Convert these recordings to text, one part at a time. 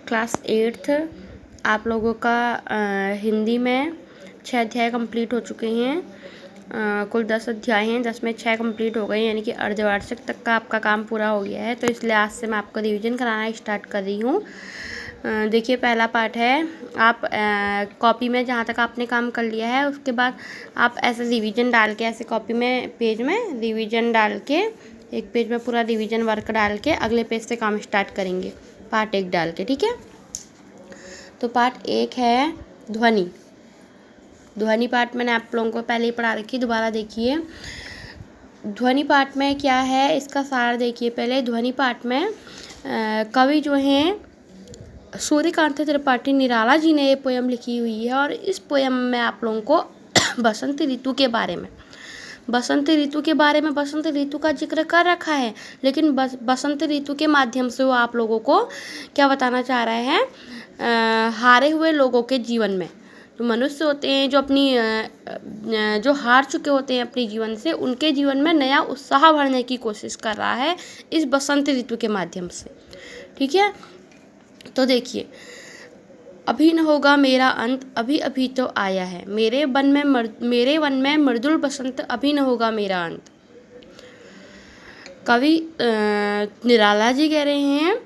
Class 8th आप लोगों का हिंदी में 6 अध्याय कंप्लीट हो चुके हैं। कुल 10 अध्याय हैं, 10 में 6 कंप्लीट हो गए, यानी कि अर्धवार्षिक तक का आपका काम पूरा हो गया है। तो इसलिए आज से मैं आपको रिवीजन कराना स्टार्ट कर रही हूँ। देखिए, पहला पार्ट है, आप कॉपी में जहाँ तक आपने काम कर लिया है उसके बाद आप ऐसे रिवीजन डाल के, ऐसे कॉपी में पेज में रिवीजन डाल के, एक पेज में पूरा रिवीजन वर्क डाल के अगले पेज से काम स्टार्ट करेंगे, पार्ट 1 डाल के। ठीक है, तो पार्ट 1 है ध्वनि। ध्वनि पार्ट मैंने आप लोगों को पहले ही पढ़ा रखी, दोबारा देखिए। ध्वनि पार्ट में क्या है, इसका सार देखिए पहले। ध्वनि पार्ट में कवि जो हैं सूर्यकांत त्रिपाठी निराला जी ने ये पोयम लिखी हुई है, और इस पोयम में आप लोगों को बसंत ऋतु के बारे में बसंत ऋतु का जिक्र कर रखा है, लेकिन बसंत ऋतु के माध्यम से वो आप लोगों को क्या बताना चाह रहा है, हारे हुए लोगों के जीवन में जो मनुष्य होते हैं, जो अपनी जो हार चुके होते हैं अपने जीवन से, उनके जीवन में नया उत्साह भरने की कोशिश कर रहा है इस बसंत ऋतु के माध्यम से। ठीक है, तो देखिए, अभी न होगा मेरा अंत, अभी अभी तो आया है, मेरे वन में मृदुल बसंत, अभी न होगा मेरा अंत। कवि निराला जी कह रहे हैं,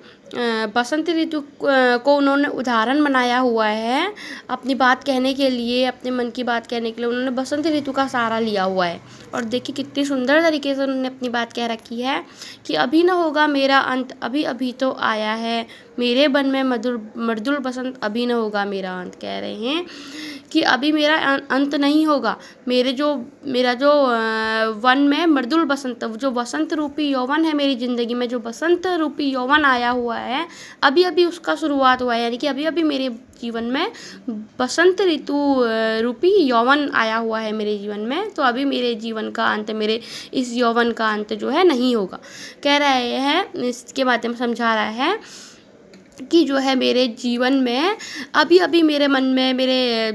बसंत ऋतु को उन्होंने उदाहरण बनाया हुआ है अपनी बात कहने के लिए, अपने मन की बात कहने के लिए उन्होंने बसंत ऋतु का सहारा लिया हुआ है। और देखिए कितनी सुंदर तरीके से उन्होंने अपनी बात कह रखी है कि अभी न होगा मेरा अंत, अभी अभी तो आया है, मेरे वन में मृदुल बसंत, अभी न होगा मेरा अंत। कह रहे हैं कि अभी मेरा अंत नहीं होगा, मेरा जो वन में मृदुल बसंत, जो बसंत रूपी यौवन है मेरी ज़िंदगी में, जो बसंत रूपी यौवन आया हुआ है, अभी अभी उसका शुरुआत हुआ है, यानी कि अभी अभी मेरे जीवन में बसंत ऋतु रूपी यौवन आया हुआ है मेरे जीवन में। तो अभी मेरे जीवन का अंत, मेरे इस यौवन का अंत जो है नहीं होगा। कह रहे हैं, इसके माध्यम से समझा रहा है कि जो है मेरे जीवन में अभी अभी मेरे मन में, मेरे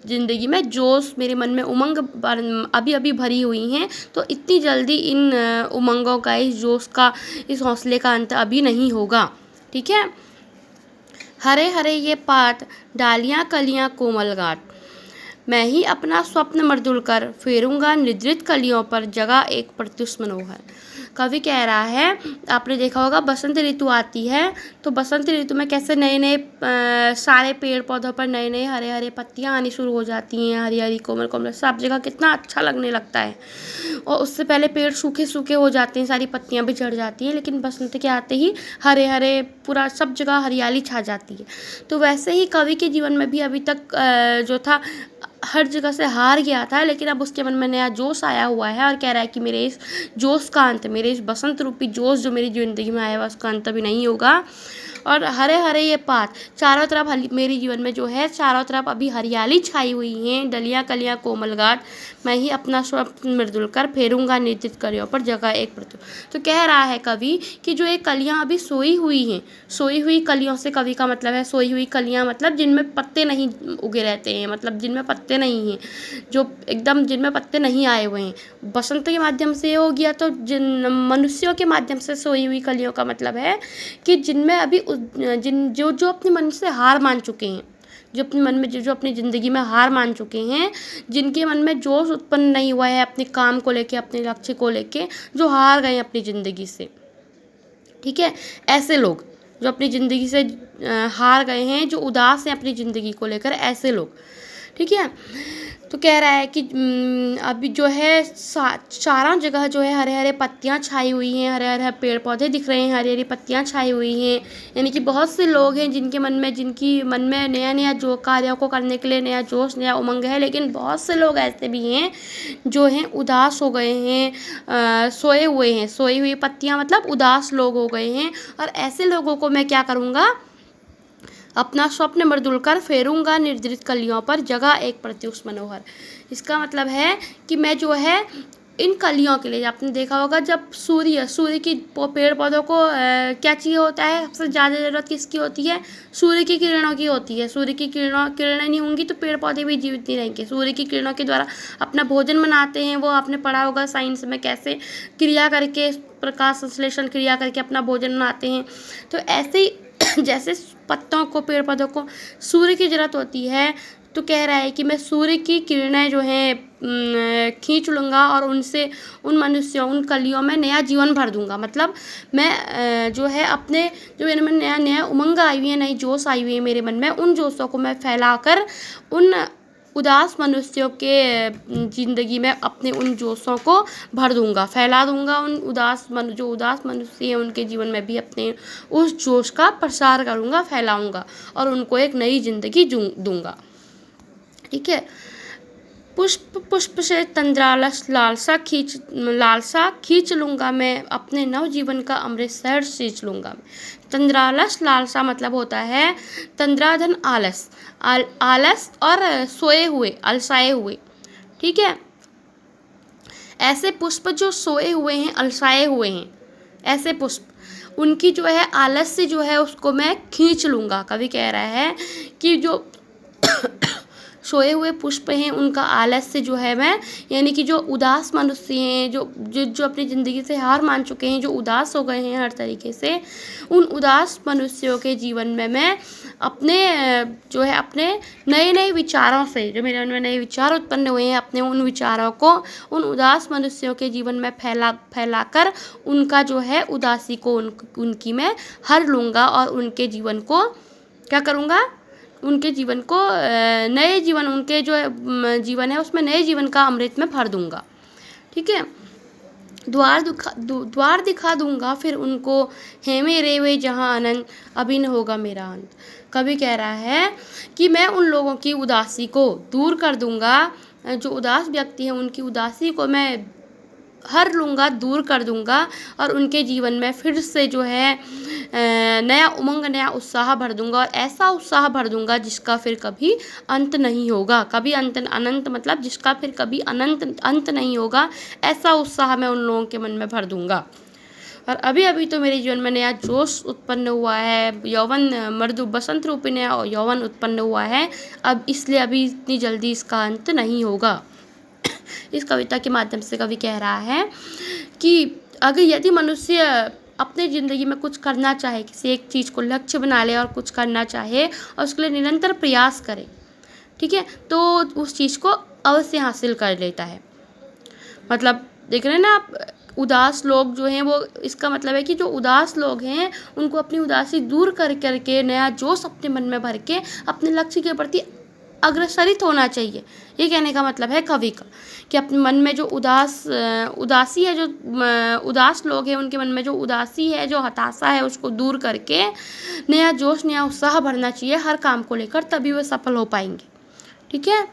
ज़िंदगी में जोश, मेरे मन में उमंग अभी अभी भरी हुई हैं। तो इतनी जल्दी इन उमंगों का, इस जोश का, इस हौसले का अंत अभी नहीं होगा। ठीक है, हरे हरे ये पात, डालियाँ कलियाँ कोमल गाट, मैं ही अपना स्वप्न मर्दुल कर, फेरूंगा निद्रित कलियों पर, जगह एक प्रत्युष मनोहर। कवि कह रहा है, आपने देखा होगा बसंत ऋतु आती है तो बसंत ऋतु में कैसे नए नए सारे पेड़ पौधों पर नए नए हरे हरे पत्तियां आनी शुरू हो जाती हैं, हरी हरी कोमल कोमल, सब जगह कितना अच्छा लगने लगता है। और उससे पहले पेड़ सूखे सूखे हो जाते हैं, सारी पत्तियां भी झड़ जाती हैं, लेकिन बसंत के आते ही हरे हरे पूरा सब जगह हरियाली छा जाती है। तो वैसे ही कवि के जीवन में भी अभी तक जो था हर जगह से हार गया था, लेकिन अब उसके मन में नया जोश आया हुआ है और कह रहा है कि मेरे इस जोश का अंत, मेरे इस बसंत रूपी जोश जो मेरी ज़िंदगी में आया हुआ, उसका अंत भी नहीं होगा। और हरे हरे ये पात, चारों तरफ मेरे जीवन में जो है चारों तरफ अभी हरियाली छाई हुई हैं, डलियाँ कलियाँ कोमल गाट, मैं ही अपना स्वप्न मृदुल कर, फेरूंगा निश्चित कलियों पर, जगह एक प्रत्युष। तो कह रहा है कवि कि जो ये कलियाँ अभी सोई हुई हैं, सोई हुई कलियों से कवि का मतलब है, सोई हुई कलियाँ मतलब जिनमें पत्ते नहीं उगे रहते हैं, मतलब जिनमें पत्ते नहीं हैं, जो एकदम जिनमें पत्ते नहीं आए हुए हैं। बसंत के माध्यम से हो गया, तो जिन मनुष्यों के माध्यम से सोई हुई कलियों का मतलब है कि जिनमें अभी जो अपने मन से हार मान चुके हैं, जो अपने मन में, जो अपनी ज़िंदगी में हार मान चुके हैं, जिनके मन में जोश उत्पन्न नहीं हुआ है अपने काम को लेके, अपने लक्ष्य को लेके, जो हार गए अपनी ज़िंदगी से। ठीक है, ऐसे लोग जो अपनी ज़िंदगी से हार गए हैं, जो उदास हैं अपनी ज़िंदगी को लेकर, ऐसे लोग। ठीक है, तो कह रहा है कि अभी जो है चारों जगह जो है हरे हरे पत्तियां छाई हुई हैं, हरे हरे पेड़ पौधे दिख रहे हैं, हरी हरी पत्तियां छाई हुई हैं, यानी कि बहुत से लोग हैं जिनके मन में नया नया जो कार्यों को करने के लिए नया जोश, नया उमंग है, लेकिन बहुत से लोग ऐसे भी हैं जो हैं उदास हो गए हैं, सोए हुए हैं। सोई हुई पत्तियां मतलब उदास लोग हो गए हैं, और ऐसे लोगों को मैं क्या करूँगा, अपना स्वप्न मर्दुल कर, फेरूंगा निर्जरित कलियों पर, जगह एक प्रत्युष मनोहर। इसका मतलब है कि मैं जो है इन कलियों के लिए, आपने देखा होगा जब सूर्य की पेड़ पौधों को क्या चाहिए होता है, सबसे ज़्यादा ज़रूरत किसकी होती है, सूर्य की किरणों की होती है। सूर्य की किरणें नहीं होंगी तो पेड़ पौधे भी जीवित नहीं रहेंगे। सूर्य की किरणों के द्वारा अपना भोजन बनाते हैं, वो आपने पढ़ा होगा साइंस में, कैसे क्रिया करके, प्रकाश संश्लेषण क्रिया करके अपना भोजन बनाते हैं। तो ऐसे ही जैसे पत्तों को, पेड़ पौधों को सूर्य की ज़रूरत होती है, तो कह रहा है कि मैं सूर्य की किरणें जो हैं खींच लूँगा और उनसे, उन मनुष्यों, उन कलियों में नया जीवन भर दूँगा। मतलब मैं जो है अपने, जो मेरे मन नया नया उमंग आई हुई है, नई जोश आई हुई है मेरे मन में, उन जोशों को मैं फैलाकर उन उदास मनुष्यों के ज़िंदगी में अपने उन जोशों को भर दूँगा, फैला दूँगा। उन जो उदास मनुष्य हैं उनके जीवन में भी अपने उस जोश का प्रसार करूँगा, फैलाऊँगा और उनको एक नई ज़िंदगी दूँगा। ठीक है। पुष्प पुष्प से तंद्रालस लालसा खींच लूँगा मैं, अपने नवजीवन का अमृत शहर सींच लूँगा मैं। तंद्रालस लालसा मतलब होता है तंद्राधन आलस, आलस और सोए हुए, अलसाए हुए। ठीक है। ऐसे पुष्प जो सोए हुए हैं, अलसाए हुए हैं, ऐसे पुष्प, उनकी जो है आलस से जो है उसको मैं खींच लूँगा। कवि कह रहा है कि जो सोए हुए पुष्प हैं उनका आलस से जो है मैं, यानी कि जो उदास मनुष्य हैं, जो अपनी ज़िंदगी से हार मान चुके हैं, जो उदास हो गए हैं हर तरीके से, उन उदास मनुष्यों के जीवन में मैं अपने जो है अपने नए नए विचारों से, जो मेरे मन में नए विचार उत्पन्न हुए हैं, अपने उन विचारों को उन उदास मनुष्यों के जीवन में फैलाकर उनका जो है उदासी को उनकी मैं हर लूँगा और उनके जीवन को क्या करूँगा, उनके जीवन को नए जीवन, उनके जो जीवन है उसमें नए जीवन का अमृत में भर दूँगा। ठीक है। द्वार दिखा दूँगा फिर उनको, है मेरे वे जहाँ आनंद, अभी न होगा मेरा अंत। कवि कह रहा है कि मैं उन लोगों की उदासी को दूर कर दूँगा, जो उदास व्यक्ति हैं उनकी उदासी को मैं हर लूँगा, दूर कर दूँगा और उनके जीवन में फिर से जो है नया उमंग, नया उत्साह भर दूँगा और ऐसा उत्साह भर दूँगा जिसका फिर कभी अंत नहीं होगा। कभी अनंत मतलब जिसका फिर कभी अंत नहीं होगा, ऐसा उत्साह मैं उन लोगों के मन में भर दूँगा। और अभी अभी तो मेरे जीवन में नया जोश उत्पन्न हुआ है, यौवन मृदु बसंत रूपी नया यौवन उत्पन्न हुआ है, अब इसलिए अभी इतनी जल्दी इसका अंत नहीं होगा। इस कविता के माध्यम से कवि कह रहा है कि यदि मनुष्य अपने ज़िंदगी में कुछ करना चाहे, किसी एक चीज़ को लक्ष्य बना ले और कुछ करना चाहे और उसके लिए निरंतर प्रयास करे, ठीक है, तो उस चीज़ को अवश्य हासिल कर लेता है। मतलब देख रहे हैं ना आप, उदास लोग जो हैं वो, इसका मतलब है कि जो उदास लोग हैं उनको अपनी उदासी दूर करके नया जोश अपने मन में भर के अपने लक्ष्य के प्रति अग्रसरित होना चाहिए। ये कहने का मतलब है कवि का कि अपने मन में जो उदासी है, जो उदास लोग हैं उनके मन में जो उदासी है, जो हताशा है, उसको दूर करके नया जोश, नया उत्साह भरना चाहिए हर काम को लेकर, तभी वे सफल हो पाएंगे। ठीक है।